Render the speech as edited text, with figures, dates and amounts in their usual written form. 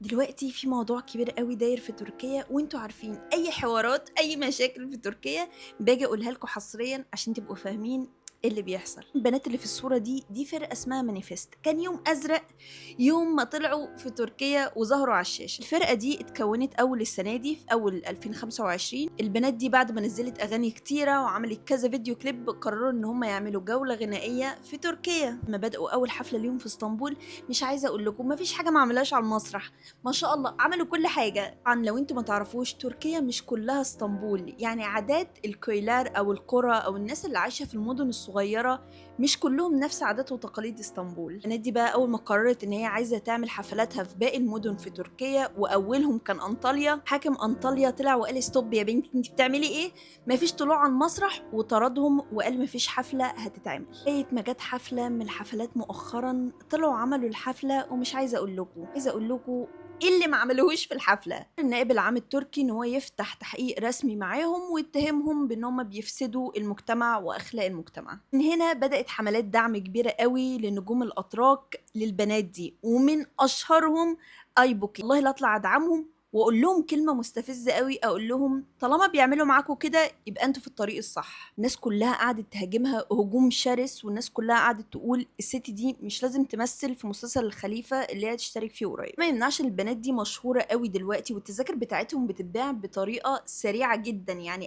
دلوقتي في موضوع كبير أوي داير في تركيا، وأنتم عارفين أي حوارات، أي مشاكل في تركيا باجي أقولها لكم حصريًا عشان تبقوا فاهمين إيه اللي بيحصل. البنات اللي في الصورة دي فرقة اسمها مانيفست، كان يوم أزرق يوم ما طلعوا في تركيا وظهروا على الشاشة. الفرقة دي اتكونت أول السنة دي في أول 2025. البنات دي بعد ما نزلت أغاني كتيرة وعملت كذا فيديو كليب قرروا إن هم يعملوا جولة غنائية في تركيا. لما بدأوا أول حفلة ليهم في اسطنبول، مش عايزة أقول لكم مفيش حاجة ما عملهاش على المسرح، ما شاء الله عملوا كل حاجة. طبعا لو انتوا ما تعرفوش، تركيا مش كلها اسطنبول، يعني عادات الكويلار او القرى او الناس اللي عايشة في المدن الصغيرة مش كلهم نفس عادات وتقاليد اسطنبول. البنات دي بقى اول ما قررت ان هي عايزة تعمل حفلاتها في باقي المدن في تركيا، واولهم كان انطاليا، حاكم انطاليا طلع وقال ستوب يا بنتي انت بتعملي ايه، مفيش طلوع على المسرح، وطردهم وقال مفيش حفلة هتتعمل. لغاية ما جت حفلة من الحفلات مؤخرا طلعوا عملوا الحفلة، ومش عايزة اقول لكم ايه اللي ما عملوهوش في الحفله. النائب العام التركي ان هو يفتح تحقيق رسمي معاهم ويتهمهم بان هم بيفسدوا المجتمع واخلاق المجتمع. من هنا بدات حملات دعم كبيره قوي لنجوم الاتراك للبنات دي، ومن اشهرهم ايبوكي. والله لا اطلع ادعمهم واقول لهم كلمه مستفزه قوي، اقول لهم طالما بيعملوا معاكم كده يبقى انتوا في الطريق الصح. الناس كلها قعدت تهاجمها هجوم شرس، والناس كلها قعدت تقول الست دي مش لازم تمثل في مسلسل الخليفه اللي هي تشترك فيه قريب. ما يمنعش البنات دي مشهوره قوي دلوقتي، والتذاكر بتاعتهم بتتباع بطريقه سريعه جدا، يعني